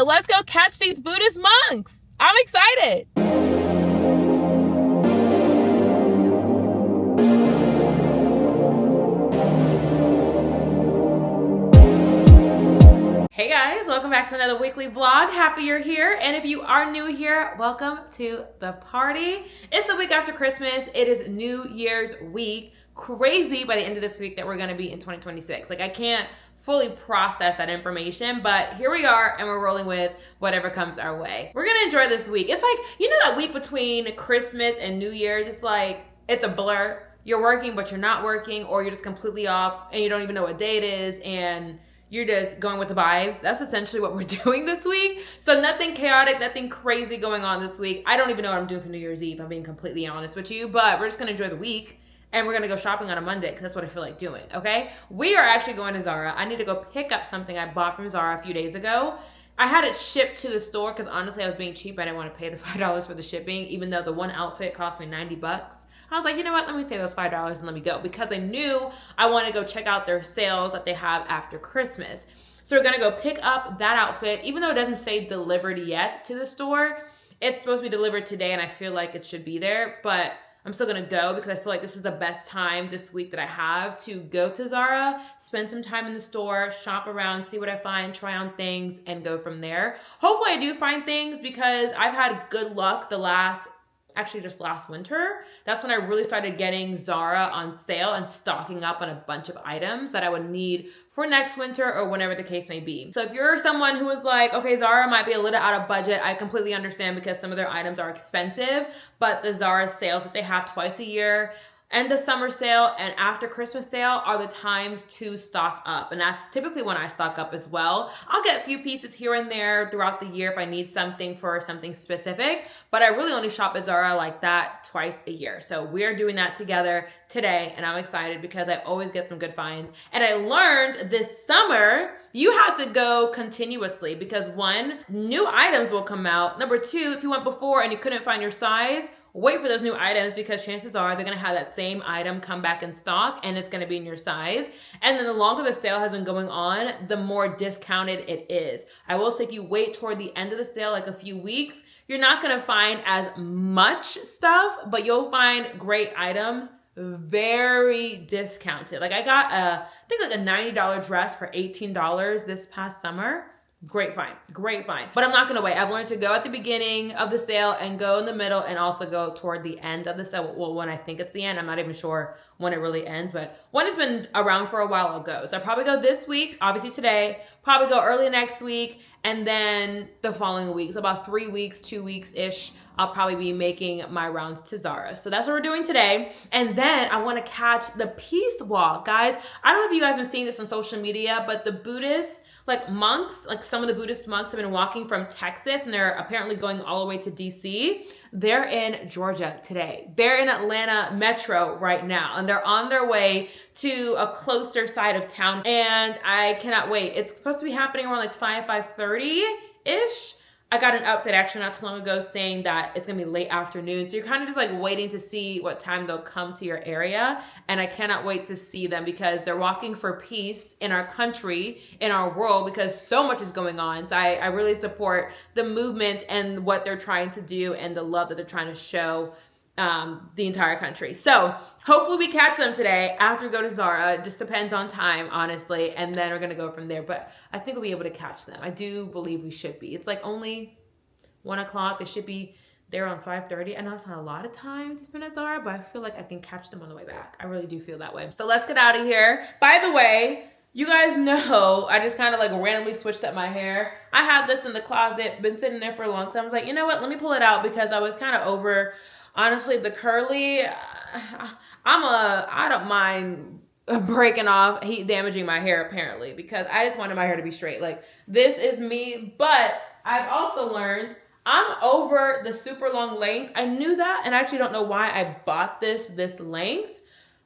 So let's go catch these Buddhist monks. I'm excited. Hey guys, welcome back to another weekly vlog. Happy you're here. And if you are new here, welcome to the party. It's the week after Christmas. It is New Year's week. Crazy by the end of this week that we're gonna be in 2026. Like I can't fully process that information, but here we are and we're rolling with whatever comes our way. We're gonna enjoy this week. It's like, you know that week between Christmas and New Year's, it's like, it's a blur. You're working, but you're not working, or you're just completely off and you don't even know what day it is and you're just going with the vibes. That's essentially what we're doing this week. So nothing chaotic, nothing crazy going on this week. I don't even know what I'm doing for New Year's Eve, I'm being completely honest with you, but we're just gonna enjoy the week. And we're gonna go shopping on a Monday because that's what I feel like doing, okay? We are actually going to Zara. I need to go pick up something I bought from Zara a few days ago. I had it shipped to the store because honestly I was being cheap. I didn't want to pay the $5 for the shipping, even though the one outfit cost me 90 bucks. I was like, you know what, let me save those $5 and let me go, because I knew I wanted to go check out their sales that they have after Christmas. So we're gonna go pick up that outfit, even though it doesn't say delivered yet to the store. It's supposed to be delivered today and I feel like it should be there, but I'm still gonna go because I feel like this is the best time this week that I have to go to Zara, spend some time in the store, shop around, see what I find, try on things, and go from there. Hopefully I do find things because I've had good luck just last winter. That's when I really started getting Zara on sale and stocking up on a bunch of items that I would need for next winter or whenever the case may be. So if you're someone who is like, okay, Zara might be a little out of budget, I completely understand because some of their items are expensive, but the Zara sales that they have twice a year, end of summer sale and after Christmas sale, are the times to stock up. And that's typically when I stock up as well. I'll get a few pieces here and there throughout the year if I need something for something specific, but I really only shop at Zara like that twice a year. So we're doing that together today and I'm excited because I always get some good finds. And I learned this summer, you have to go continuously because one, new items will come out. Number two, if you went before and you couldn't find your size, wait for those new items because chances are they're gonna have that same item come back in stock and it's gonna be in your size. And then the longer the sale has been going on, the more discounted it is. I will say if you wait toward the end of the sale, like a few weeks, you're not gonna find as much stuff, but you'll find great items very discounted. Like I got I think like a $90 dress for $18 this past summer. Great find, great find. But I'm not gonna wait. I've learned to go at the beginning of the sale and go in the middle and also go toward the end of the sale. Well, when I think it's the end, I'm not even sure when it really ends, but when it's been around for a while, I'll go. So I'll probably go this week, obviously today, probably go early next week, and then the following week. So about 3 weeks, 2 weeks-ish, I'll probably be making my rounds to Zara. So that's what we're doing today. And then I wanna catch the peace walk, guys. I don't know if you guys have been seeing this on social media, but the Buddhist, monks, some of the Buddhist monks have been walking from Texas and they're apparently going all the way to DC. They're in Georgia today. They're in Atlanta Metro right now and they're on their way to a closer side of town and I cannot wait. It's supposed to be happening around like 5:30-ish. I got an update actually not too long ago saying that it's gonna be late afternoon. So you're kind of just like waiting to see what time they'll come to your area. And I cannot wait to see them because they're walking for peace in our country, in our world, because so much is going on. So I really support the movement and what they're trying to do and the love that they're trying to show the entire country. So hopefully we catch them today after we go to Zara. It just depends on time, honestly. And then we're gonna go from there. But I think we'll be able to catch them. I do believe we should be. It's like only 1 o'clock. They should be there on 5:30. I know it's not a lot of time to spend at Zara, but I feel like I can catch them on the way back. I really do feel that way. So let's get out of here. By the way, you guys know I just kind of like randomly switched up my hair. I had this in the closet, been sitting there for a long time. I was like, you know what? Let me pull it out because I was kind of over, honestly, the curly. I don't mind breaking off, heat damaging my hair apparently, because I just wanted my hair to be straight. Like this is me, but I've also learned I'm over the super long length. I knew that and I actually don't know why I bought this length,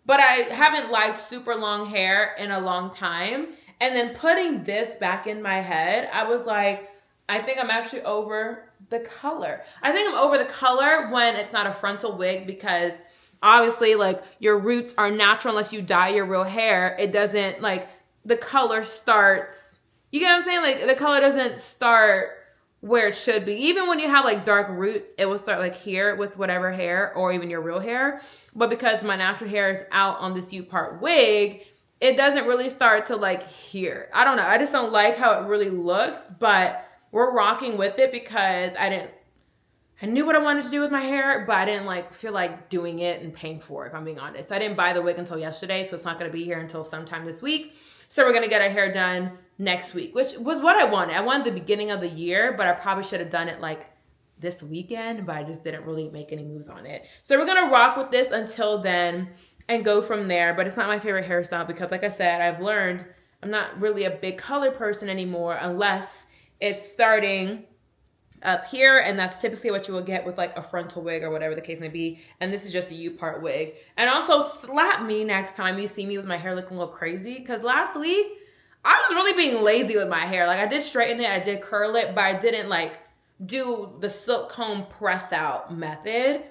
but I haven't liked super long hair in a long time. And then putting this back in my head, I was like, I think I'm actually over the color. I think I'm over the color when it's not a frontal wig because obviously like your roots are natural unless you dye your real hair. It doesn't like the color starts, you get what I'm saying? Like the color doesn't start where it should be. Even when you have like dark roots, it will start like here with whatever hair or even your real hair. But because my natural hair is out on this U-part wig, it doesn't really start to like here. I don't know. I just don't like how it really looks, but we're rocking with it because I knew what I wanted to do with my hair, but I didn't like feel like doing it and paying for it, if I'm being honest. So I didn't buy the wig until yesterday, so it's not going to be here until sometime this week. So we're going to get our hair done next week, which was what I wanted. I wanted the beginning of the year, but I probably should have done it like this weekend, but I just didn't really make any moves on it. So we're going to rock with this until then and go from there. But it's not my favorite hairstyle because, like I said, I've learned I'm not really a big color person anymore unless it's starting up here, and that's typically what you will get with like a frontal wig or whatever the case may be. And this is just a U-part wig. And also slap me next time you see me with my hair looking a little crazy, because last week I was really being lazy with my hair. Like I did straighten it, I did curl it, but I didn't like do the silk comb press out method.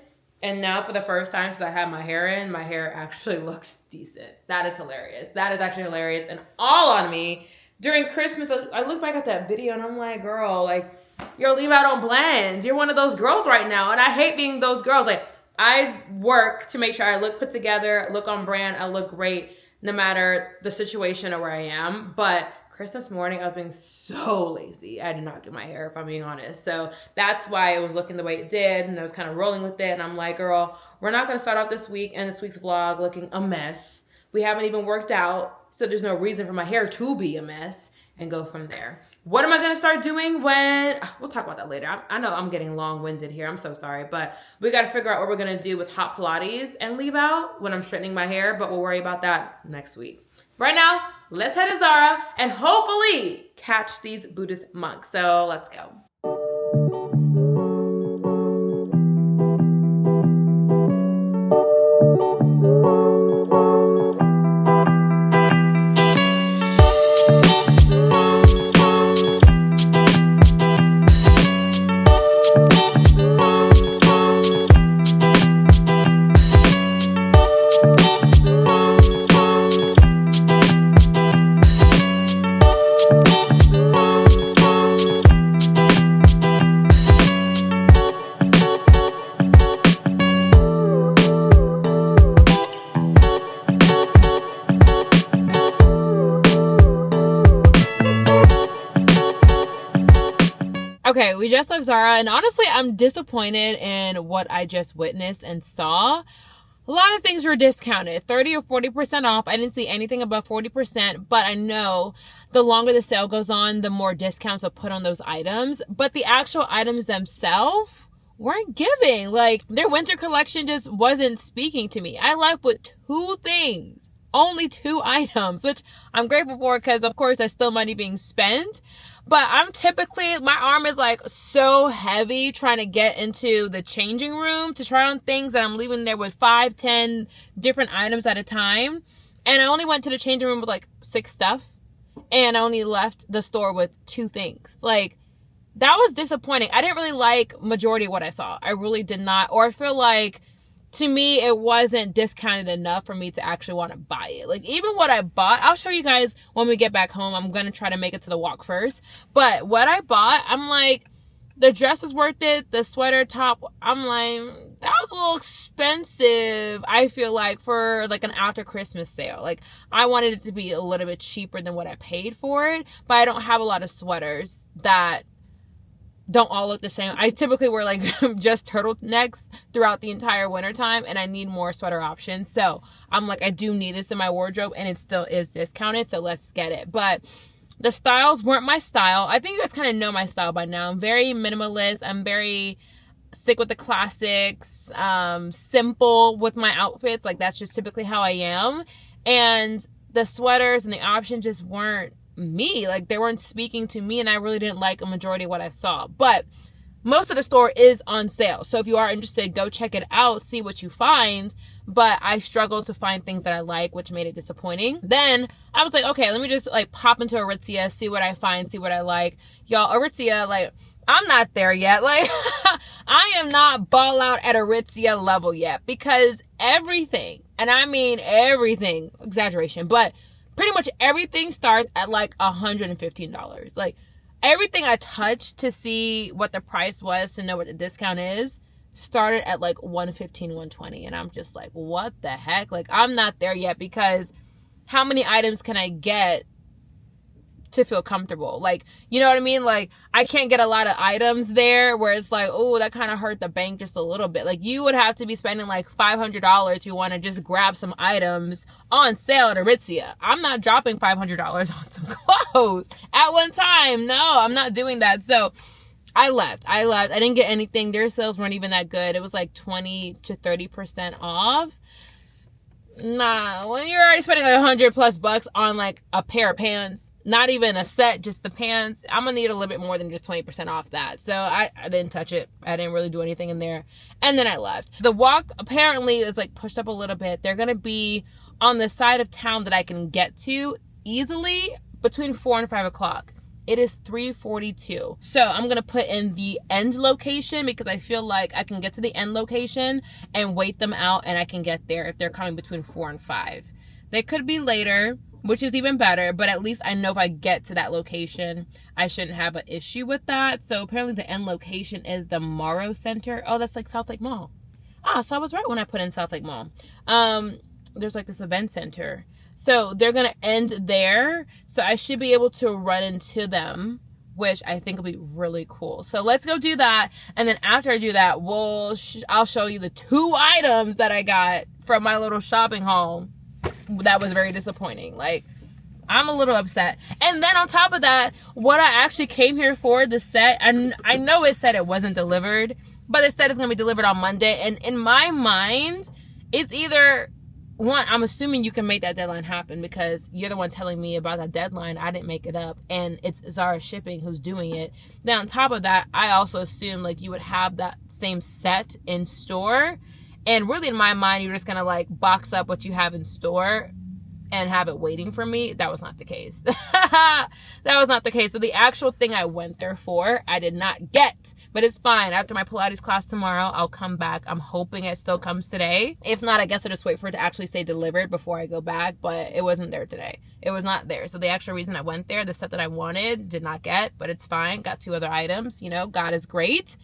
And now for the first time since I had my hair in, my hair actually looks decent. That is hilarious. That is actually hilarious and all on me. During Christmas, I look back at that video and I'm like, girl, like, yo, leave out on blends. You're one of those girls right now. And I hate being those girls. Like, I work to make sure I look put together, look on brand, I look great no matter the situation or where I am. But Christmas morning, I was being so lazy. I did not do my hair, if I'm being honest. So that's why it was looking the way it did. And I was kind of rolling with it. And I'm like, girl, we're not going to start out this week and this week's vlog looking a mess. We haven't even worked out. So there's no reason for my hair to be a mess, and go from there. What am I going to start doing when... We'll talk about that later. I know I'm getting long-winded here. I'm so sorry. But we got to figure out what we're going to do with hot Pilates and leave out when I'm straightening my hair. But we'll worry about that next week. Right now, let's head to Zara and hopefully catch these Buddhist monks. So let's go. Okay, we just left Zara, and honestly, I'm disappointed in what I just witnessed and saw. A lot of things were discounted, 30 or 40% off. I didn't see anything above 40%, but I know the longer the sale goes on, the more discounts are put on those items. But the actual items themselves weren't giving. Like, their winter collection just wasn't speaking to me. I left with two things. Only 2 items, which I'm grateful for because, of course, that's still money being spent. But I'm typically, my arm is like so heavy trying to get into the changing room to try on things that I'm leaving there with 5, 10 different items at a time. And I only went to the changing room with like 6 stuff. And I only left the store with 2 things. Like, that was disappointing. I didn't really like majority of what I saw. I really did not. Or I feel like, to me, it wasn't discounted enough for me to actually want to buy it. Like, even what I bought, I'll show you guys when we get back home. I'm going to try to make it to the walk first. But what I bought, I'm like, the dress was worth it. The sweater top, I'm like, that was a little expensive, I feel like, for like an after Christmas sale. Like, I wanted it to be a little bit cheaper than what I paid for it. But I don't have a lot of sweaters that don't all look the same. I typically wear like just turtlenecks throughout the entire winter time, and I need more sweater options. So I'm like, I do need this in my wardrobe, and it still is discounted, so let's get it. But the styles weren't my style. I think you guys kind of know my style by now. I'm very minimalist. I'm very stick with the classics, simple with my outfits. Like, that's just typically how I am. And the sweaters and the options just weren't me. Like, they weren't speaking to me, and I really didn't like a majority of what I saw. But most of the store is on sale, so if you are interested, go check it out, see what you find. But I struggled to find things that I like, which made it disappointing. Then I was like, okay, let me just like pop into Aritzia, see what I find, see what I like. Y'all, Aritzia, like, I'm not there yet. Like, I am not ball out at Aritzia level yet, because everything, and I mean everything, exaggeration, but pretty much everything starts at like $115. Like, everything I touched to see what the price was, to know what the discount is, started at like 115, 120. And I'm just like, what the heck? Like, I'm not there yet, because how many items can I get to feel comfortable? Like, you know what I mean? Like, I can't get a lot of items there where it's like, oh, that kind of hurt the bank just a little bit. Like, you would have to be spending like $500 if you want to just grab some items on sale at Aritzia. I'm not dropping $500 on some clothes at one time. No, I'm not doing that. So I left. I didn't get anything. Their sales weren't even that good. It was like 20 to 30% off. Nah, when you're already spending like $100+ on like a pair of pants, not even a set, just the pants, I'm gonna need a little bit more than just 20% off that. So I didn't touch it. I didn't really do anything in there. And then I left. The walk apparently is like pushed up a little bit. They're gonna be on the side of town that I can get to easily between 4 and 5 o'clock. It is 3:42. So I'm going to put in the end location, because I feel like I can get to the end location and wait them out, and I can get there if they're coming between 4 and 5. They could be later, which is even better, but at least I know if I get to that location, I shouldn't have an issue with that. So apparently the end location is the Morrow Center. Oh, that's like South Lake Mall. Ah, so I was right when I put in South Lake Mall. There's like this event center. So they're going to end there. So I should be able to run into them, which I think will be really cool. So let's go do that. And then after I do that, I'll show you the 2 items that I got from my little shopping haul. That was very disappointing. Like, I'm a little upset. And then on top of that, what I actually came here for, the set, and I know it said it wasn't delivered, but it said it's going to be delivered on Monday. And in my mind, it's either... one, I'm assuming you can make that deadline happen, because you're the one telling me about that deadline. I didn't make it up, and it's Zara Shipping who's doing it. Then on top of that, I also assume like you would have that same set in store, and really in my mind, you're just gonna like box up what you have in store and have it waiting for me. That was not the case. That was not the case. So the actual thing I went there for, I did not get. But it's fine. After my Pilates class tomorrow, I'll come back. I'm hoping it still comes today. If not, I guess I'll just wait for it to actually say delivered before I go back. But it wasn't there today. It was not there. So the actual reason I went there, the set that I wanted, did not get. But it's fine. Got 2 other items. You know, God is great.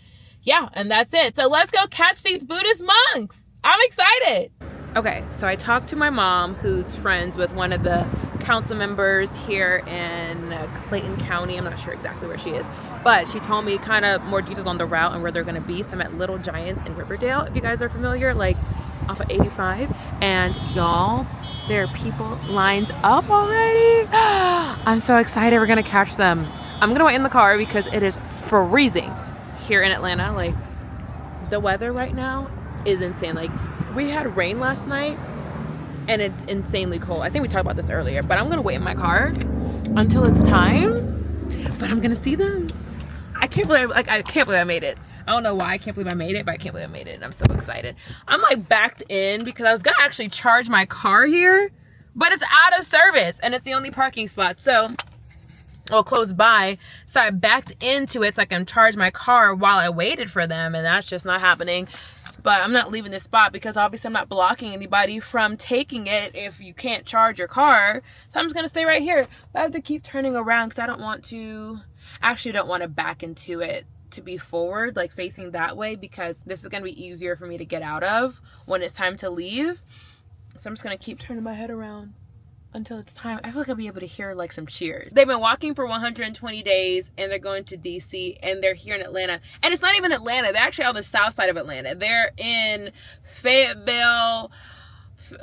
Yeah, and that's it. So let's go catch these Buddhist monks. I'm excited. Okay, so I talked to my mom, who's friends with one of the council members here in Clayton County. I'm not sure exactly where she is, but she told me kind of more details on the route and where they're going to be. So I'm at Little Giants in Riverdale, if you guys are familiar, like off of 85. And y'all, there are people lined up already. I'm so excited. We're going to catch them. I'm going to wait in the car because it is freezing here in Atlanta. Like, the weather right now is insane. Like, we had rain last night and it's insanely cold. I think we talked about this earlier, but I'm gonna wait in my car until it's time. But I'm gonna see them. I can't believe I made it. I don't know why I can't believe I made it, but I can't believe I made it, and I'm so excited. I'm like backed in because I was gonna actually charge my car here, but it's out of service and it's the only parking spot. So, well, close by. So I backed into it so I can charge my car while I waited for them, and that's just not happening. But I'm not leaving this spot because obviously I'm not blocking anybody from taking it if you can't charge your car. So I'm just going to stay right here. But I have to keep turning around because I don't want to back into it to be forward, like facing that way, because this is going to be easier for me to get out of when it's time to leave. So I'm just going to keep turning my head around until it's time. I feel like I'll be able to hear like some cheers. They've been walking for 120 days and they're going to DC and they're here in Atlanta. And it's not even Atlanta. They're actually on the south side of Atlanta. They're in Fayetteville,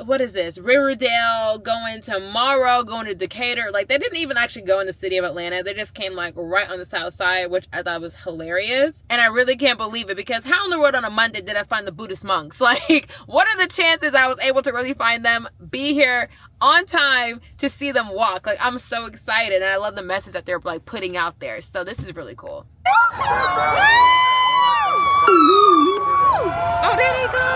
what is this? Riverdale, going to Morrow, going to Decatur. Like, they didn't even actually go in the city of Atlanta. They just came like right on the south side, which I thought was hilarious. And I really can't believe it, because how in the world on a Monday did I find the Buddhist monks? Like, what are the chances I was able to really find them, be here on time to see them walk? Like, I'm so excited, and I love the message that they're like putting out there. So this is really cool. Oh, there they go.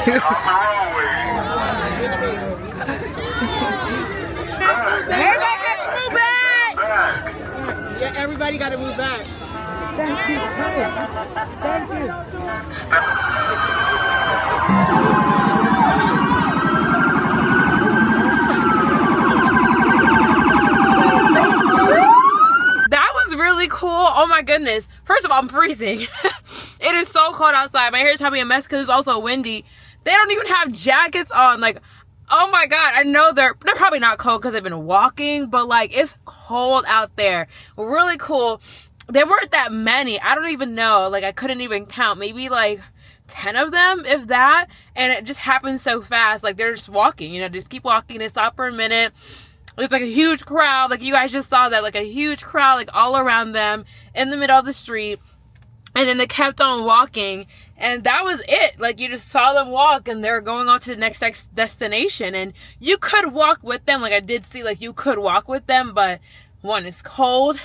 Everybody has to move back. Yeah, everybody got to move back. Thank you. Thank you. That was really cool. Oh my goodness. First of all, I'm freezing. It is so cold outside. My hair is probably a mess because it's also windy. They don't even have jackets on. Like, oh my god, I know they're probably not cold because they've been walking, but like it's cold out there. Really cool. There weren't that many. I don't even know. Like I couldn't even count. Maybe like 10 of them, if that. And it just happened so fast. Like they're just walking, you know, just keep walking. They stop for a minute. There's like a huge crowd. Like you guys just saw that, like a huge crowd, like all around them in the middle of the street. And then they kept on walking, and that was it. Like you just saw them walk, and they're going on to the next destination. And you could walk with them. Like I did see, like you could walk with them, but one, it's cold.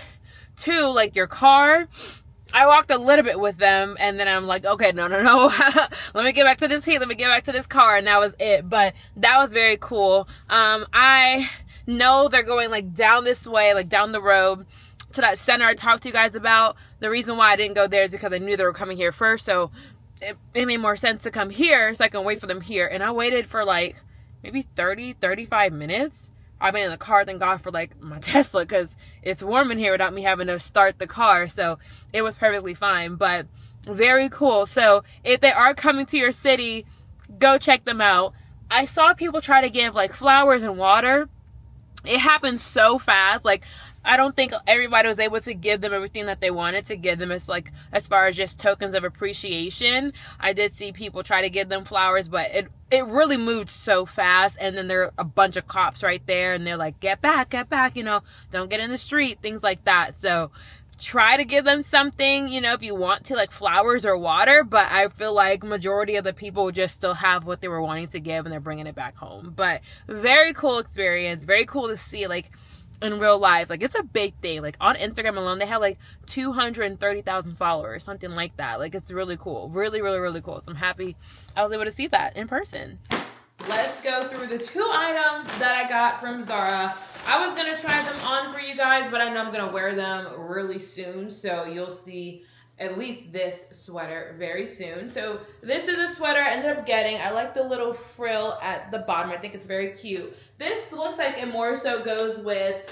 Two, like your car. I walked a little bit with them, and then I'm like, okay, no. Let me get back to this heat. Let me get back to this car, and that was it. But that was very cool. I know they're going like down this way, like down the road to that center I talked to you guys about. The reason why I didn't go there is because I knew they were coming here first, so it made more sense to come here so I can wait for them here. And I waited for like maybe 35 minutes. I've been in the car, thank God, for like my Tesla, because it's warm in here without me having to start the car, so it was perfectly fine. But very cool. So if they are coming to your city, go check them out. I saw people try to give like flowers and water. It happened so fast. Like I don't think everybody was able to give them everything that they wanted to give them. It's like, as far as just tokens of appreciation. I did see people try to give them flowers, but it really moved so fast. And then there are a bunch of cops right there, and they're like, get back, you know, don't get in the street, things like that. So try to give them something, you know, if you want to, like flowers or water. But I feel like majority of the people just still have what they were wanting to give, and they're bringing it back home. But very cool experience. Very cool to see, like, in real life. Like it's a big thing. Like on Instagram alone, they have like 230,000 followers, something like that. Like it's really cool. Really cool. So I'm happy I was able to see that in person. Let's go through the 2 items that I got from Zara. I was gonna try them on for you guys, but I know I'm gonna wear them really soon, so you'll see at least this sweater very soon. So this is a sweater I ended up getting. I like the little frill at the bottom. I think it's very cute. This looks like it more so goes with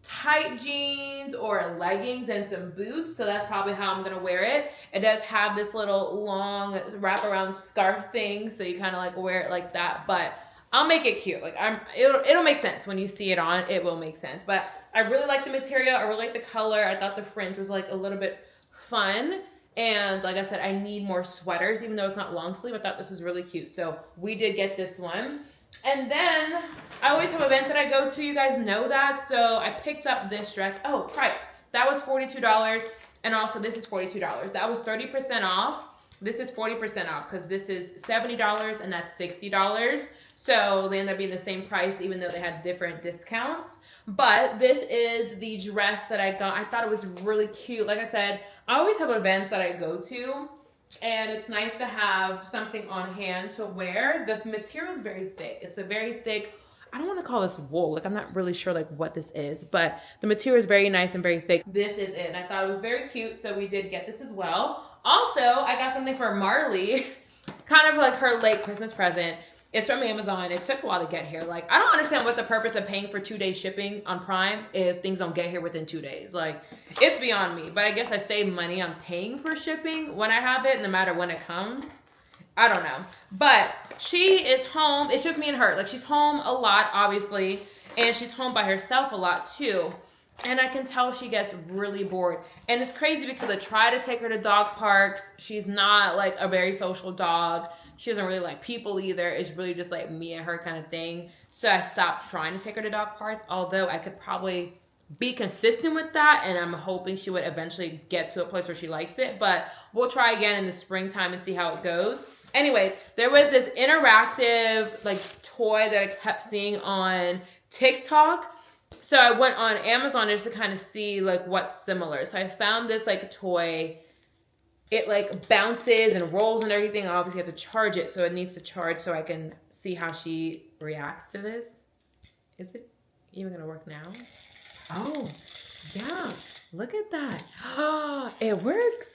tight jeans or leggings and some boots, so that's probably how I'm gonna wear it. It does have this little long wraparound scarf thing, so you kind of like wear it like that, but I'll make it cute. Like it'll make sense when you see it on. It will make sense. But I really like the material. I really like the color. I thought the fringe was like a little bit fun, and like I said, I need more sweaters, even though it's not long sleeve. I thought this was really cute, so we did get this one. And then I always have events that I go to, you guys know that, so I picked up this dress. Oh, price, that was $42, and also this is $42. That was 30% off. This is 40% off because this is $70 and that's $60, so they end up being the same price even though they had different discounts. But this is the dress that I got. I thought it was really cute. Like I said, I always have events that I go to, and it's nice to have something on hand to wear. The material is very thick. It's a very thick, I don't want to call this wool. Like I'm not really sure like what this is, but the material is very nice and very thick. This is it, and I thought it was very cute, so we did get this as well. Also, I got something for Marley, kind of like her late Christmas present. It's from Amazon. It took a while to get here. Like, I don't understand what's the purpose of paying for 2-day shipping on Prime if things don't get here within 2 days. Like, it's beyond me. But I guess I save money on paying for shipping when I have it, no matter when it comes. I don't know. But she is home. It's just me and her. Like, she's home a lot, obviously. And she's home by herself a lot, too. And I can tell she gets really bored. And it's crazy because I try to take her to dog parks. She's not, like, a very social dog. She doesn't really like people either. It's really just like me and her kind of thing. So I stopped trying to take her to dog parks, although I could probably be consistent with that, and I'm hoping she would eventually get to a place where she likes it. But we'll try again in the springtime and see how it goes. Anyways, there was this interactive like toy that I kept seeing on TikTok. So I went on Amazon just to kind of see like what's similar. So I found this like toy. it like bounces and rolls and everything. I obviously have to charge it, so it needs to charge so I can see how she reacts to this. Is it even gonna work now? Oh, yeah, look at that. Oh, it works.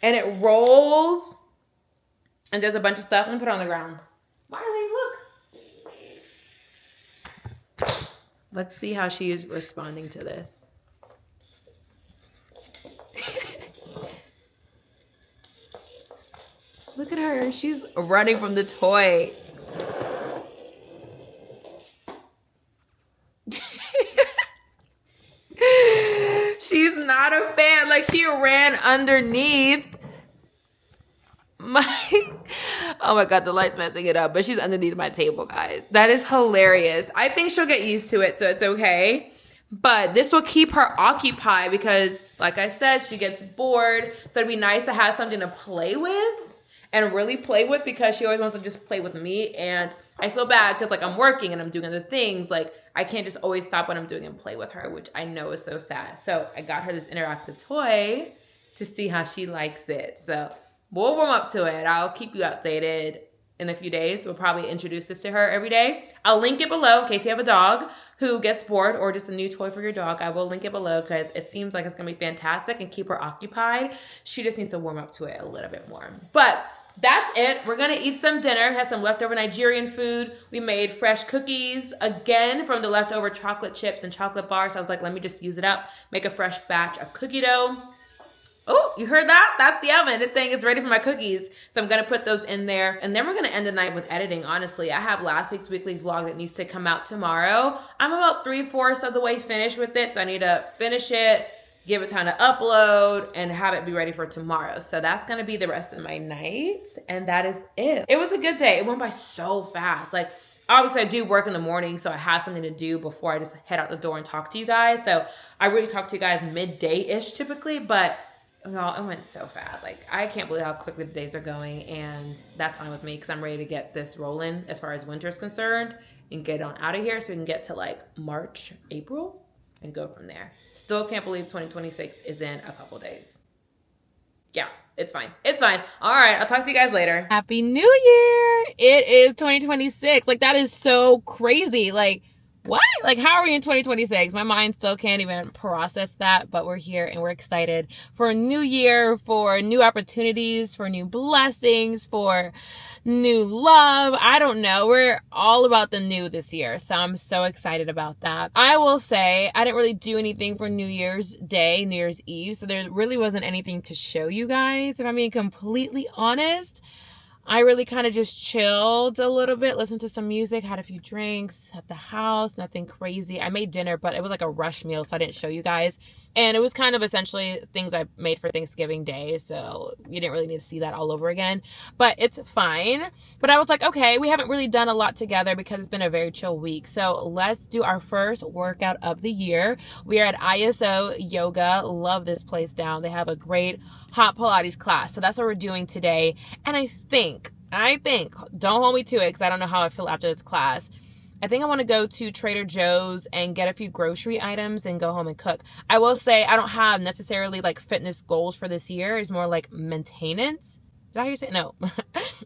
And it rolls and does a bunch of stuff and put it on the ground. Wiley, look. Let's see how she is responding to this. Look at her. She's running from the toy. She's not a fan. Like, she ran underneath my... Oh my God, the light's messing it up. But she's underneath my table, guys. That is hilarious. I think she'll get used to it, so it's okay. But this will keep her occupied because, like I said, she gets bored. So it'd be nice to have something to play with and really play with, because she always wants to just play with me. And I feel bad because, like, I'm working and I'm doing other things. Like, I can't just always stop what I'm doing and play with her, which I know is so sad. So I got her this interactive toy to see how she likes it. So we'll warm up to it. I'll keep you updated in a few days. We'll probably introduce this to her every day. I'll link it below in case you have a dog who gets bored or just a new toy for your dog. I will link it below because it seems like it's going to be fantastic and keep her occupied. She just needs to warm up to it a little bit more. But that's it. We're going to eat some dinner. Have some leftover Nigerian food. We made fresh cookies again from the leftover chocolate chips and chocolate bars. So I was like, let me just use it up. Make a fresh batch of cookie dough. Oh, you heard that? That's the oven. It's saying it's ready for my cookies. So I'm going to put those in there. And then we're going to end the night with editing, honestly. I have last week's weekly vlog that needs to come out tomorrow. I'm about 3/4 of the way finished with it. So I need to finish it, give it time to upload, and have it be ready for tomorrow. So that's going to be the rest of my night. And that is it. It was a good day. It went by so fast. Like, obviously I do work in the morning, so I have something to do before I just head out the door and talk to you guys. So I really talk to you guys midday-ish typically, but it went so fast. Like, I can't believe how quickly the days are going, and that's fine with me because I'm ready to get this rolling as far as winter is concerned and get on out of here so we can get to like March, April and go from there. Still can't believe 2026 is in a couple days. Yeah, it's fine. It's fine. All right, I'll talk to you guys later. Happy New Year. It is 2026. Like, that is so crazy. Like, what? Like, how are we in 2026? My mind still can't even process that, but we're here and we're excited for a new year, for new opportunities, for new blessings, for new love. I don't know. We're all about the new this year, so I'm so excited about that. I will say I didn't really do anything for New Year's Day, New Year's Eve, so there really wasn't anything to show you guys, if I'm being completely honest. I really kind of just chilled a little bit, listened to some music, had a few drinks at the house, nothing crazy. I made dinner, but it was like a rush meal, so I didn't show you guys. And it was kind of essentially things I made for Thanksgiving Day, so you didn't really need to see that all over again. But it's fine. But I was like, okay, we haven't really done a lot together because it's been a very chill week. So let's do our first workout of the year. We are at ISO Yoga. Love this place down. They have a great hot Pilates class. So that's what we're doing today. And I think, don't hold me to it because I don't know how I feel after this class. I think I want to go to Trader Joe's and get a few grocery items and go home and cook. I will say I don't have necessarily like fitness goals for this year. It's more like maintenance. Did I hear you say? No.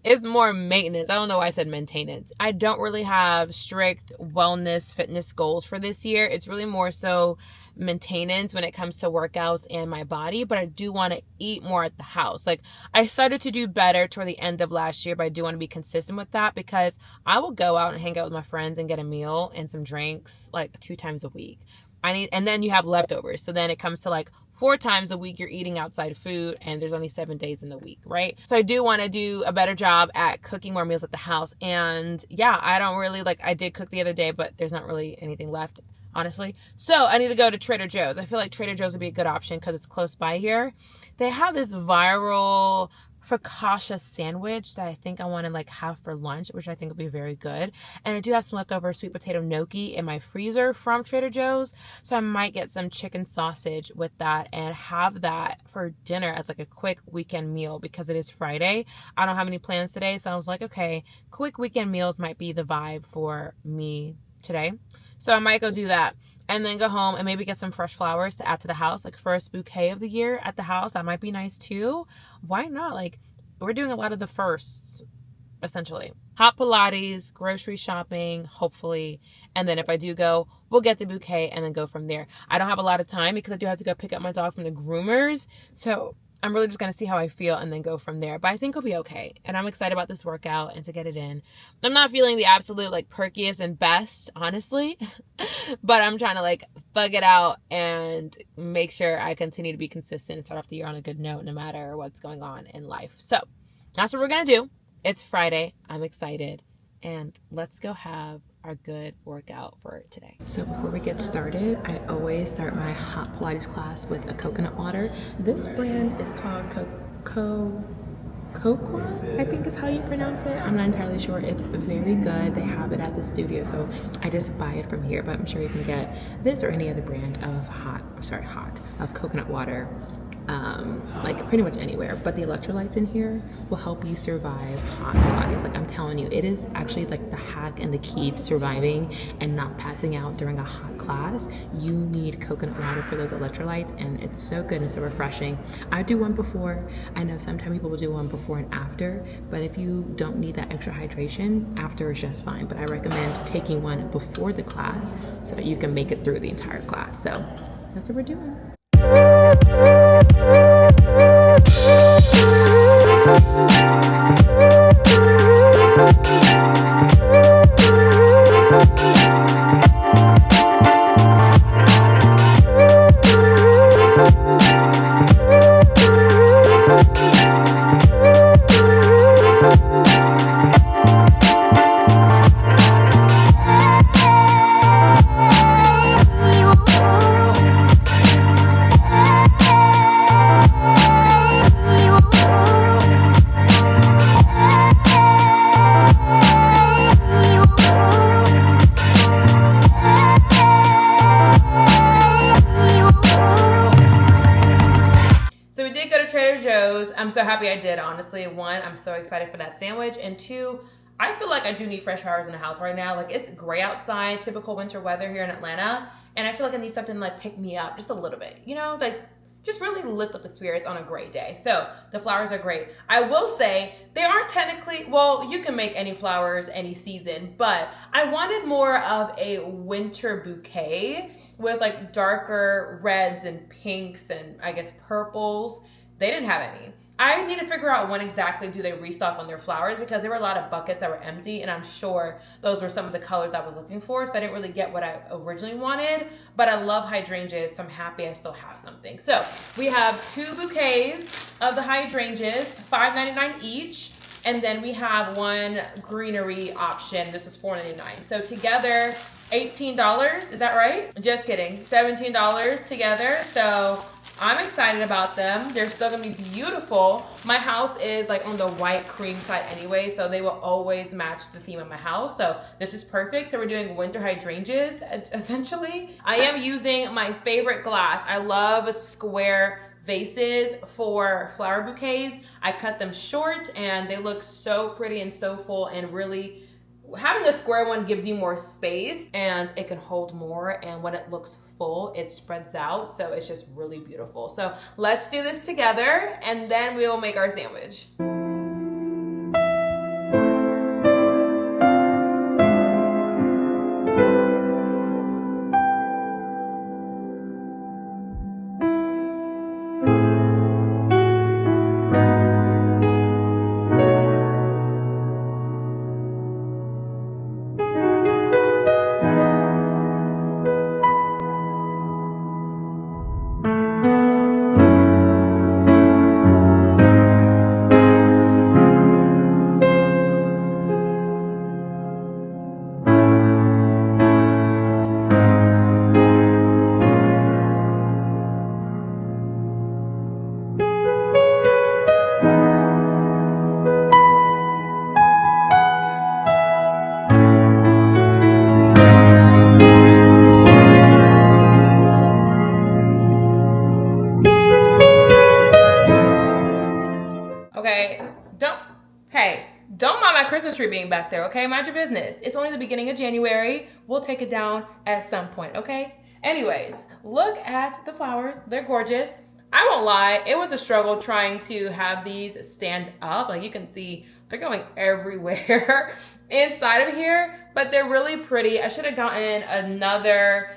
It's more maintenance. I don't know why I said maintenance. I don't really have strict wellness fitness goals for this year. It's really more so maintenance when it comes to workouts and my body, but I do want to eat more at the house. Like, I started to do better toward the end of last year, but I do want to be consistent with that because I will go out and hang out with my friends and get a meal and some drinks like 2 times a week. And then you have leftovers. So then it comes to like 4 times a week you're eating outside food, and there's only 7 days in the week, right? So I do want to do a better job at cooking more meals at the house. And yeah, I don't really I did cook the other day, but there's not really anything left, honestly. So I need to go to Trader Joe's. I feel like Trader Joe's would be a good option because it's close by here. They have this viral Focaccia sandwich that I think I want to have for lunch, which I think will be very good. And I do have some leftover sweet potato gnocchi in my freezer from Trader Joe's, so I might get some chicken sausage with that and have that for dinner as a quick weekend meal because it is Friday. I don't have any plans today, so I was like, okay, quick weekend meals might be the vibe for me today. So I might go do that. and then go home and maybe get some fresh flowers to add to the house, like first bouquet of the year at the house. That might be nice too. Why not? Like, we're doing a lot of the firsts, essentially. Hot Pilates, grocery shopping, hopefully. And then if I do go, we'll get the bouquet and then go from there. I don't have a lot of time because I do have to go pick up my dog from the groomers. So I'm really just going to see how I feel and then go from there. But I think I'll be okay. And I'm excited about this workout and to get it in. I'm not feeling the absolute like perkiest and best, honestly. But I'm trying to like thug it out and make sure I continue to be consistent and start off the year on a good note no matter what's going on in life. So that's what we're going to do. It's Friday. I'm excited. And let's go have our good workout for today. So before we get started, I always start my hot Pilates class with a coconut water. This brand is called Cocoa, I think is how you pronounce it. I'm not entirely sure. It's very good. They have it at the studio, so I just buy it from here, but I'm sure you can get this or any other brand of coconut water like pretty much anywhere. But the electrolytes in here will help you survive hot Pilates. Like, I'm telling you, it is actually like the hack and the key to surviving and not passing out during a hot class. You need coconut water for those electrolytes, and it's so good and so refreshing. I do one before. I know sometimes people will do one before and after, but if you don't need that extra hydration, after is just fine. But I recommend taking one before the class so that you can make it through the entire class. So that's what we're doing. I'm so happy I did, honestly. One, I'm so excited for that sandwich. And two, I feel like I do need fresh flowers in the house right now. Like, it's gray outside, typical winter weather here in Atlanta. And I feel like I need something to like pick me up just a little bit, you know, like just really lift up the spirits on a great day. So the flowers are great. I will say they aren't technically, well, you can make any flowers any season, but I wanted more of a winter bouquet with like darker reds and pinks and I guess purples. They didn't have any. I need to figure out when exactly do they restock on their flowers, because there were a lot of buckets that were empty, and I'm sure those were some of the colors I was looking for, so I didn't really get what I originally wanted, but I love hydrangeas, so I'm happy I still have something. So we have 2 bouquets of the hydrangeas, $5.99 each, and then we have one greenery option. This is $4.99. So together, $18, is that right? Just kidding, $17 together, so I'm excited about them. They're still gonna be beautiful. My house is like on the white cream side anyway, so they will always match the theme of my house. So this is perfect. So we're doing winter hydrangeas, essentially. I am using my favorite glass. I love square vases for flower bouquets. I cut them short and they look so pretty and so full, and really having a square one gives you more space and it can hold more, and when it looks full, it spreads out, so it's just really beautiful. So let's do this together and then we will make our sandwich. Don't mind my Christmas tree being back there, okay? Mind your business. It's only the beginning of January. We'll take it down at some point, okay? Anyways, look at the flowers. They're gorgeous. I won't lie, it was a struggle trying to have these stand up. Like you can see, they're going everywhere inside of here, but they're really pretty. I should have gotten another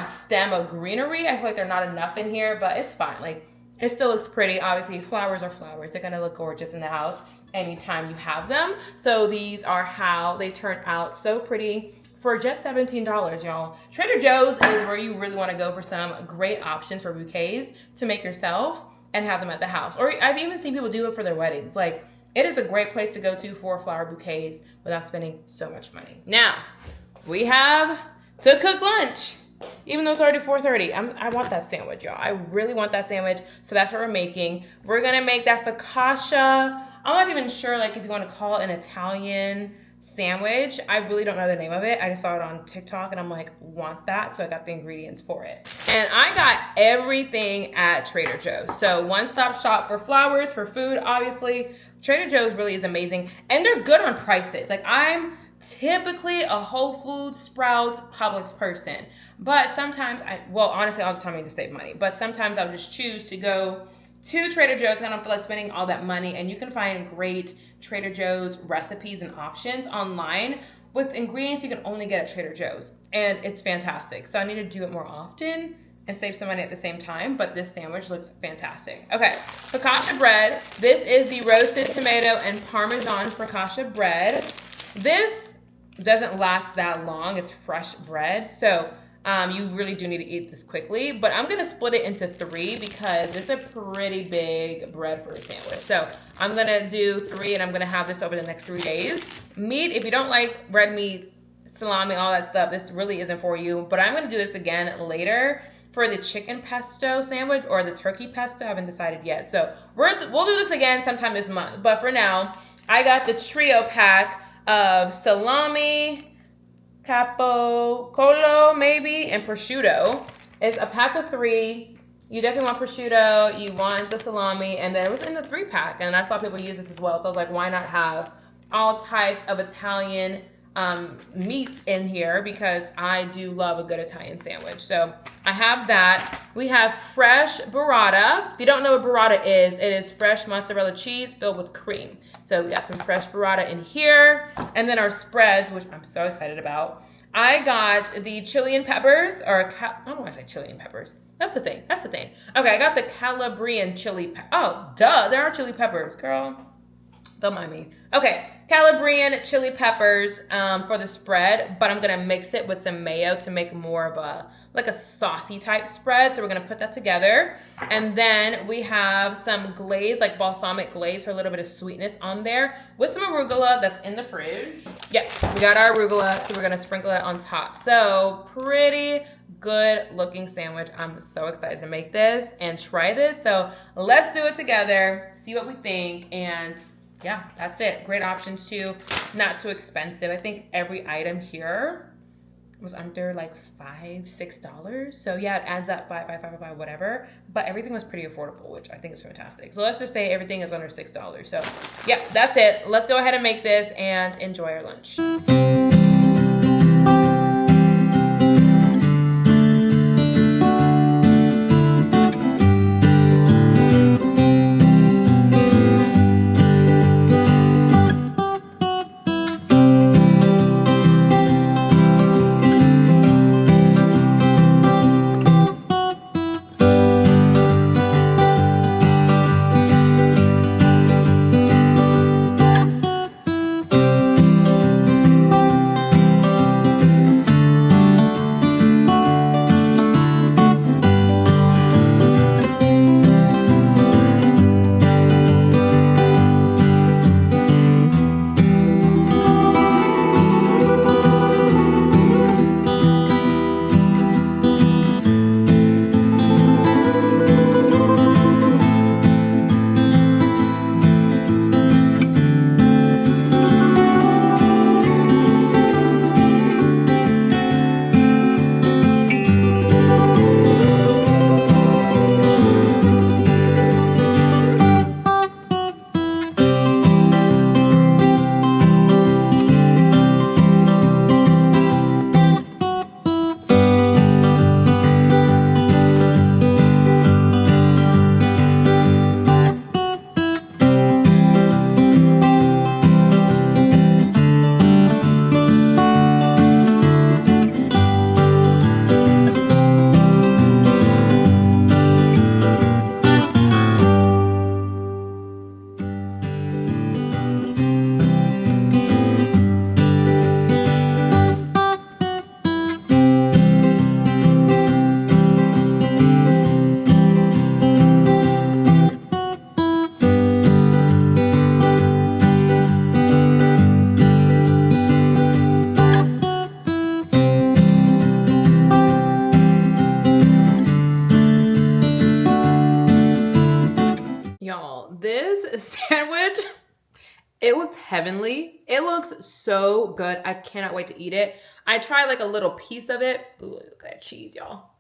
stem of greenery. I feel like they're not enough in here, but it's fine. Like it still looks pretty. Obviously, flowers are flowers. They're gonna look gorgeous in the house anytime you have them. So these are how they turn out, so pretty. For just $17, y'all. Trader Joe's is where you really want to go for some great options for bouquets to make yourself and have them at the house. Or I've even seen people do it for their weddings. Like, it is a great place to go to for flower bouquets without spending so much money. Now, we have to cook lunch. Even though it's already 4:30, I want that sandwich, y'all. I really want that sandwich, so that's what we're making. We're gonna make that focaccia. I'm not even sure, like, if you want to call it an Italian sandwich. I really don't know the name of it. I just saw it on TikTok and I'm like, want that. So I got the ingredients for it. And I got everything at Trader Joe's. So one-stop shop for flowers, for food, obviously. Trader Joe's really is amazing. And they're good on prices. Like I'm typically a Whole Foods, Sprouts, Publix person. But sometimes, honestly, all the time I need to save money. But sometimes I'll just choose to go to Trader Joe's. I don't feel like spending all that money. And you can find great Trader Joe's recipes and options online with ingredients you can only get at Trader Joe's. And it's fantastic. So I need to do it more often and save some money at the same time. But this sandwich looks fantastic. Okay, focaccia bread. This is the roasted tomato and Parmesan focaccia bread. This doesn't last that long. It's fresh bread. So you really do need to eat this quickly, but I'm gonna split it into 3 because it's a pretty big bread for a sandwich. So I'm gonna do 3 and I'm gonna have this over the next 3 days. Meat, if you don't like red meat, salami, all that stuff, this really isn't for you, but I'm gonna do this again later for the chicken pesto sandwich or the turkey pesto. I haven't decided yet. So we'll do this again sometime this month, but for now, I got the trio pack of salami, capocolo maybe, and prosciutto. It's a pack of 3. You definitely want prosciutto, you want the salami, and then it was in the 3-pack, and I saw people use this as well, so I was like, why not have all types of Italian meat in here, because I do love a good Italian sandwich. So I have that. We have fresh burrata. If you don't know what burrata is, it is fresh mozzarella cheese filled with cream. So we got some fresh burrata in here. And then our spreads, which I'm so excited about. I got the Chilean peppers, or I don't want to say Chilean peppers. That's the thing. Okay, I got the Calabrian chili. Oh, duh, there are chili peppers, girl. Don't mind me. Okay, Calabrian chili peppers for the spread, but I'm gonna mix it with some mayo to make more of a saucy type spread. So we're gonna put that together. And then we have some glaze, like balsamic glaze for a little bit of sweetness on there with some arugula that's in the fridge. Yeah, we got our arugula, so we're gonna sprinkle it on top. So pretty good looking sandwich. I'm so excited to make this and try this. So let's do it together, see what we think, and yeah, that's it. Great options too. Not too expensive. I think every item here was under like $5-6. So yeah, it adds up five, whatever. But everything was pretty affordable, which I think is fantastic. So let's just say everything is under $6. So yeah, that's it. Let's go ahead and make this and enjoy our lunch. It looks heavenly. It looks so good. I cannot wait to eat it. I tried like a little piece of it. Ooh, look at that cheese, y'all.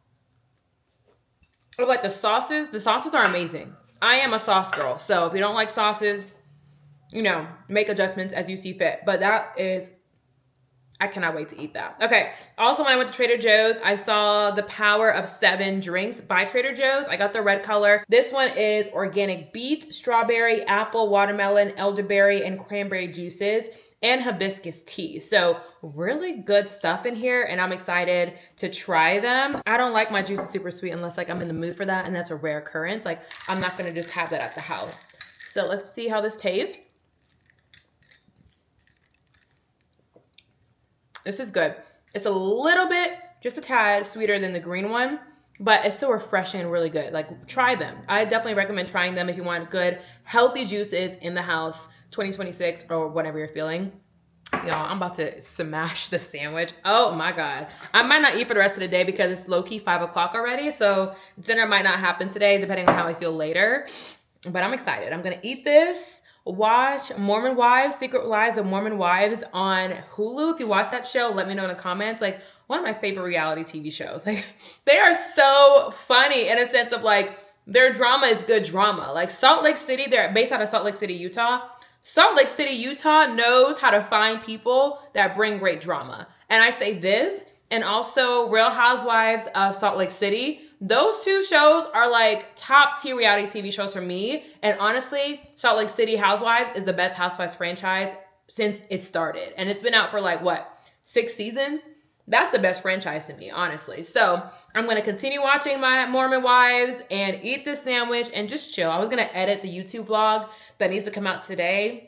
I like the sauces. The sauces are amazing. I am a sauce girl. So if you don't like sauces, you know, make adjustments as you see fit. But that is, I cannot wait to eat that. Okay. Also, when I went to Trader Joe's, I saw the Power of 7 drinks by Trader Joe's. I got the red color. This one is organic beet, strawberry, apple, watermelon, elderberry, and cranberry juices, and hibiscus tea. So really good stuff in here, and I'm excited to try them. I don't like my juices super sweet unless like I'm in the mood for that, and that's a rare occurrence. Like I'm not gonna just have that at the house. So let's see how this tastes. This is good. It's a little bit, just a tad sweeter than the green one, but it's still refreshing and really good. Like try them. I definitely recommend trying them if you want good, healthy juices in the house, 2026 or whatever you're feeling. Y'all, I'm about to smash the sandwich. Oh my God. I might not eat for the rest of the day because it's low-key 5 o'clock already. So dinner might not happen today depending on how I feel later, but I'm excited. I'm gonna eat this. Watch Mormon Wives, Secret Lives of Mormon Wives on Hulu. If you watch that show, let me know in the comments. Like one of my favorite reality TV shows. Like they are so funny in a sense of like their drama is good drama. Like Salt Lake City, they're based out of Salt Lake City, Utah. Salt Lake City, Utah knows how to find people that bring great drama. And I say this, and also Real Housewives of Salt Lake City. Those two shows are like top tier reality TV shows for me. And honestly, Salt Lake City Housewives is the best Housewives franchise since it started. And it's been out for like, what, 6 seasons? That's the best franchise to me, honestly. So I'm going to continue watching my Mormon Wives and eat this sandwich and just chill. I was going to edit the YouTube vlog that needs to come out today.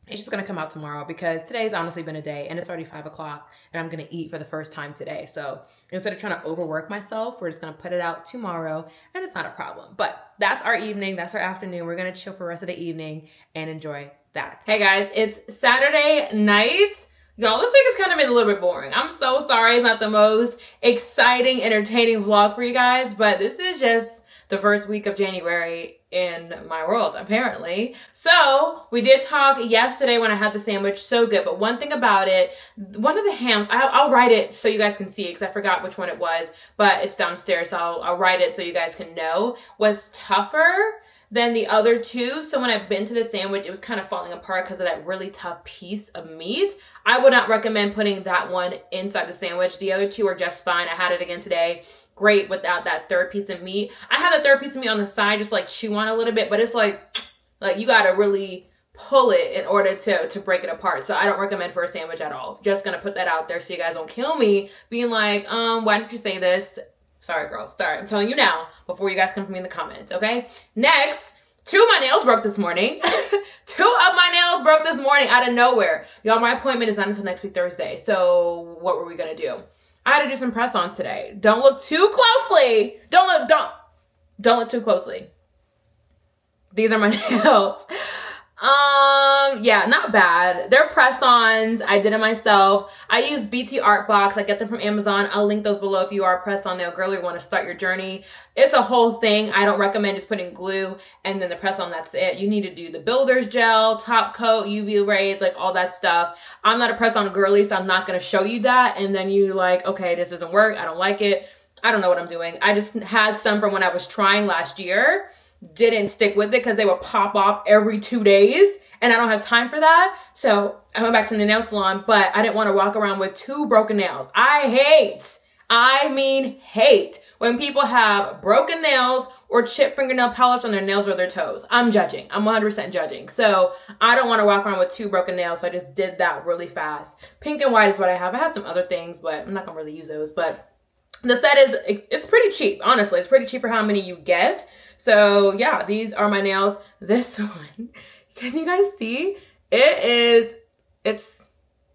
It's just going to come out tomorrow because today's honestly been a day and it's already 5 o'clock and I'm going to eat for the first time today. So instead of trying to overwork myself, we're just going to put it out tomorrow and it's not a problem. But that's our evening. That's our afternoon. We're going to chill for the rest of the evening and enjoy that. Hey guys, it's Saturday night. Y'all, this week has kind of been a little bit boring. I'm so sorry it's not the most exciting, entertaining vlog for you guys, but this is just the first week of January in my world, apparently. So we did talk yesterday when I had the sandwich, so good. But one thing about it, one of the hams, I'll write it so you guys can see it because I forgot which one it was, but it's downstairs, so I'll write it so you guys can know, was tougher than the other two. So when I bit into the sandwich, it was kind of falling apart because of that really tough piece of meat. I would not recommend putting that one inside the sandwich. The other two are just fine. I had it again today. Great without that third piece of meat. I had the third piece of meat on the side, just like chew on a little bit, but it's like you gotta really pull it in order to break it apart. So I don't recommend for a sandwich at all. Just gonna put that out there so you guys don't kill me being like, why didn't you say this? Sorry, girl. Sorry. I'm telling you now before you guys come for me in the comments, okay? Next, 2 of my nails broke this morning. 2 of my nails broke this morning out of nowhere. Y'all, my appointment is not until next week, Thursday. So what were we gonna do? I had to do some press-ons today. Don't look too closely. Don't look too closely. These are my nails. Yeah, not bad. They're press-ons. I did it myself. I use BT Art Box. I get them from Amazon. I'll link those below if you are a press-on nail girl or you want to start your journey. It's a whole thing. I don't recommend just putting glue and then the press-on, that's it. You need to do the builder's gel, top coat, UV rays, like all that stuff. I'm not a press-on girly, so I'm not going to show you that. And then you like, okay, this doesn't work. I don't like it. I don't know what I'm doing. I just had some from when I was trying last year. Didn't stick with it because they would pop off every 2 days and I don't have time for that. So I went back to the nail salon, but I didn't want to walk around with 2 broken nails. I hate when people have broken nails or chipped fingernail polish on their nails or their toes. I'm judging. I'm 100% judging. So I don't want to walk around with 2 broken nails. So I just did that really fast. Pink and white is what I have. I had some other things, but I'm not going to really use those. But the set it's pretty cheap. Honestly, it's pretty cheap for how many you get. So yeah, these are my nails. This one, can you guys see? It's,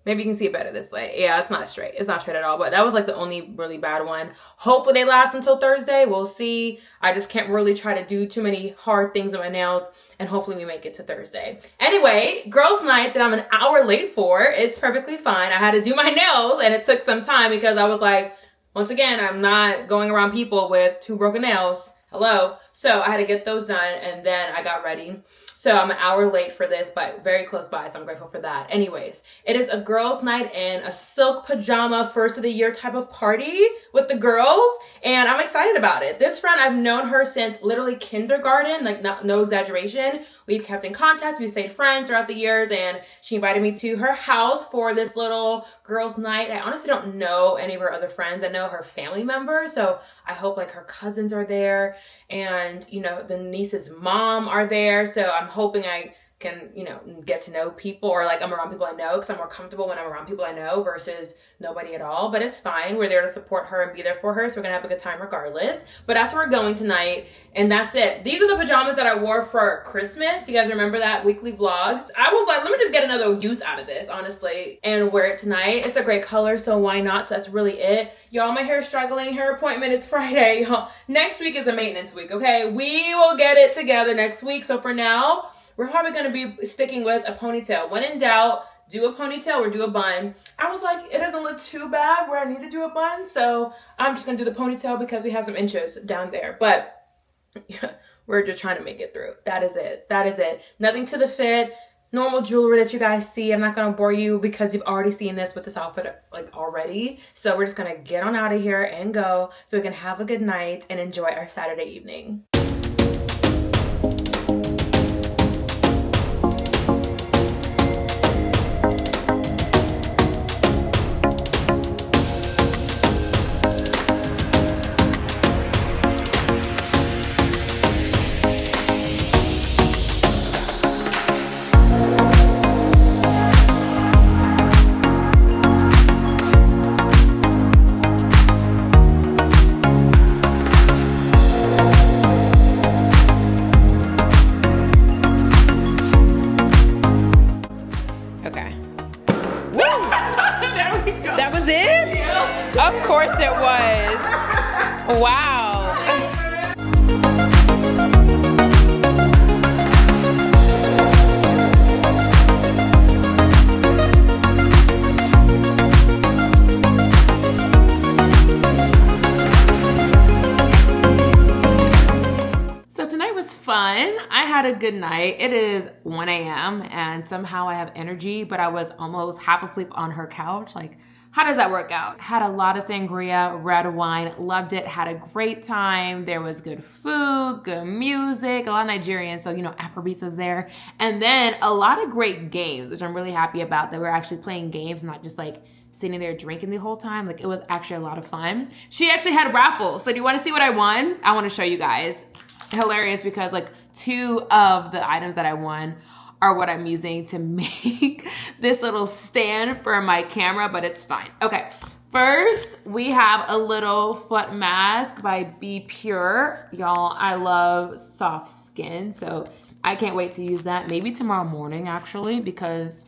maybe you can see it better this way. Yeah, it's not straight. It's not straight at all, but that was like the only really bad one. Hopefully they last until Thursday. We'll see. I just can't really try to do too many hard things with my nails and hopefully we make it to Thursday. Anyway, girls' night that I'm an hour late for. It's perfectly fine. I had to do my nails and it took some time because I was like, once again, I'm not going around people with 2 broken nails. Hello. So I had to get those done and then I got ready. So I'm an hour late for this, but very close by, so I'm grateful for that. Anyways, it is a girls' night in a silk pajama first of the year type of party with the girls, and I'm excited about it. This friend, I've known her since literally kindergarten, like no exaggeration. We've kept in contact, we've stayed friends throughout the years, and she invited me to her house for this little girls' night. I honestly don't know any of her other friends. I know her family members, so I hope like her cousins are there, and you know, the niece's mom are there, so I'm hoping I can, you know, get to know people, or like I'm around people I know, because I'm more comfortable when I'm around people I know versus nobody at all. But it's fine. We're there to support her and be there for her, so we're gonna have a good time regardless. But that's where we're going tonight, and that's it. These are the pajamas that I wore for Christmas. You guys remember that weekly vlog? I was like, let me just get another use out of this, honestly, and wear it tonight. It's a great color, so why not? So that's really it. Y'all, my hair is struggling. Hair appointment is Friday, y'all. Next week is a maintenance week, okay? We will get it together next week. So for now, we're probably going to be sticking with a ponytail. When in doubt, do a ponytail or do a bun. I was like, it doesn't look too bad where I need to do a bun, so I'm just going to do the ponytail because we have some inches down there. But yeah, we're just trying to make it through. That is it. That is it. Nothing to the fit. Normal jewelry that you guys see. I'm not going to bore you because you've already seen this with this outfit like already. So we're just going to get on out of here and go so we can have a good night and enjoy our Saturday evening. Of course it was. Wow. So tonight was fun. I had a good night. It is 1 a.m. and somehow I have energy, but I was almost half asleep on her couch. Like, how does that work out? Had a lot of sangria, red wine, loved it, had a great time. There was good food, good music, a lot of Nigerian, so you know, Afrobeats was there. And then a lot of great games, which I'm really happy about, that we're actually playing games, not just like sitting there drinking the whole time. Like, it was actually a lot of fun. She actually had raffles. So do you wanna see what I won? I wanna show you guys. Hilarious, because like 2 of the items that I won are what I'm using to make this little stand for my camera, but it's fine. Okay, first we have a little foot mask by Be Pure. Y'all, I love soft skin, so I can't wait to use that. Maybe tomorrow morning, actually, because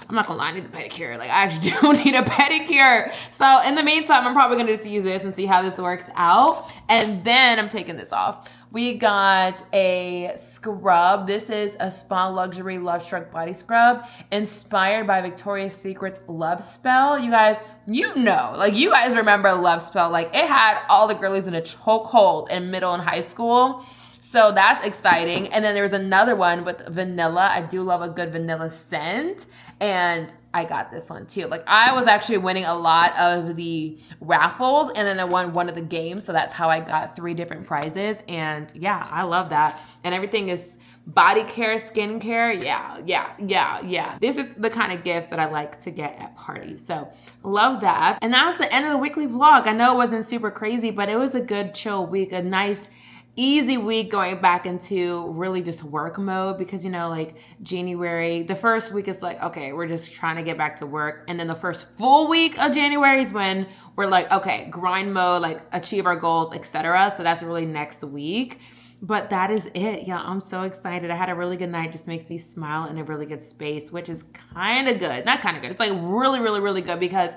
I'm not gonna lie, I need a pedicure. Like, I actually do need a pedicure. So in the meantime, I'm probably gonna just use this and see how this works out. And then I'm taking this off. We got a scrub. This is a Spa Luxury Love Struck Body Scrub inspired by Victoria's Secret's Love Spell. You guys, you know, like you guys remember Love Spell. Like, it had all the girlies in a chokehold in middle and high school. So that's exciting. And then there's another one with vanilla. I do love a good vanilla scent. And I got this one too. Like, I was actually winning a lot of the raffles, and then I won one of the games. So that's how I got 3 different prizes. And yeah, I love that. And everything is body care, skin care. Yeah. This is the kind of gifts that I like to get at parties. So love that. And that's the end of the weekly vlog. I know it wasn't super crazy, but it was a good chill week, a nice easy week going back into really just work mode, because, you know, like January, the first week is like, okay, we're just trying to get back to work. And then the first full week of January is when we're like, okay, grind mode, like achieve our goals, etc. So that's really next week. But that is it. Yeah, I'm so excited. I had a really good night. Just makes me smile in a really good space, which is kind of good. Not kind of good. It's like really, really, really good, because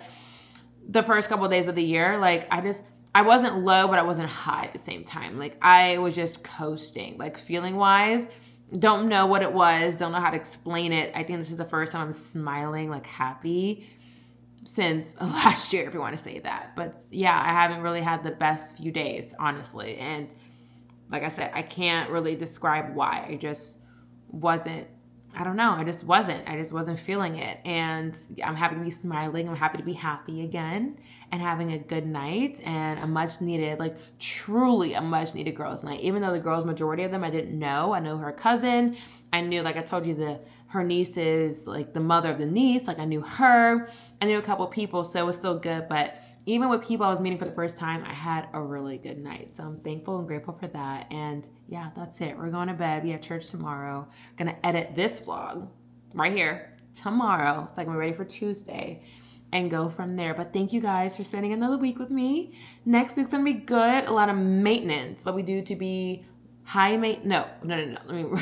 the first couple of days of the year, like I wasn't low, but I wasn't high at the same time. Like, I was just coasting, like feeling wise. Don't know what it was. Don't know how to explain it. I think this is the first time I'm smiling, like happy since last year, if you want to say that. But yeah, I haven't really had the best few days, honestly. And like I said, I can't really describe why. I just wasn't, I don't know. I just wasn't feeling it. And I'm happy to be smiling. I'm happy to be happy again and having a good night and a much needed, like truly a much needed girls' night. Even though the girls, majority of them, I didn't know. I know her cousin. I knew, like I told you, her niece is like the mother of the niece. Like I knew her. I knew a couple people, so it was still good. But even with people I was meeting for the first time, I had a really good night. So I'm thankful and grateful for that. And yeah, that's it. We're going to bed. We have church tomorrow. I'm going to edit this vlog right here tomorrow so I can be ready for Tuesday and go from there. But thank you guys for spending another week with me. Next week's going to be good. A lot of maintenance. What we do to be high maintenance. No. Let me.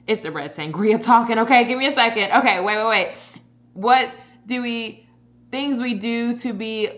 It's the red sangria talking. Okay, give me a second. Okay, wait. What do things we do to be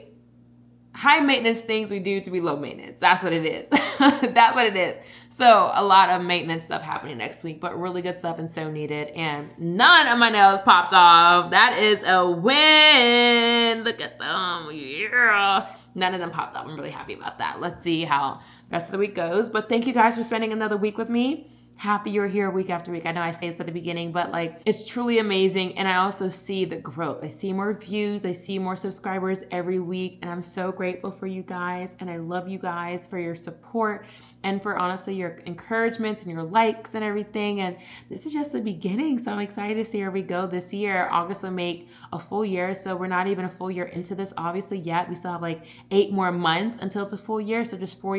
high maintenance, things we do to be low maintenance. That's what it is. That's what it is. So a lot of maintenance stuff happening next week, but really good stuff and so needed. And none of my nails popped off. That is a win. Look at them. Yeah. None of them popped off. I'm really happy about that. Let's see how the rest of the week goes. But thank you guys for spending another week with me. Happy you're here week after week. I know I say this at the beginning, but like it's truly amazing. And I also see the growth. I see more views. I see more subscribers every week. And I'm so grateful for you guys. And I love you guys for your support and for honestly your encouragements and your likes and everything. And this is just the beginning. So I'm excited to see where we go this year. August will make a full year. So we're not even a full year into this obviously yet. We still have like 8 more months until it's a full year. So just 4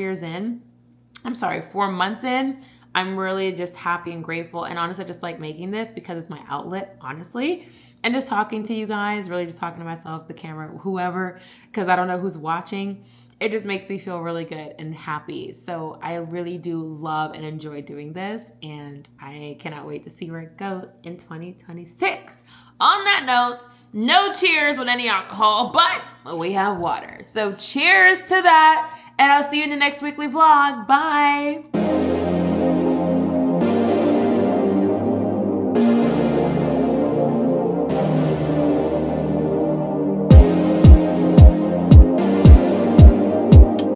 months in. I'm really just happy and grateful. And honestly, I just like making this because it's my outlet, honestly. And just talking to you guys, really just talking to myself, the camera, whoever, because I don't know who's watching. It just makes me feel really good and happy. So I really do love and enjoy doing this. And I cannot wait to see where it goes in 2026. On that note, no cheers with any alcohol, but we have water. So cheers to that. And I'll see you in the next weekly vlog. Bye.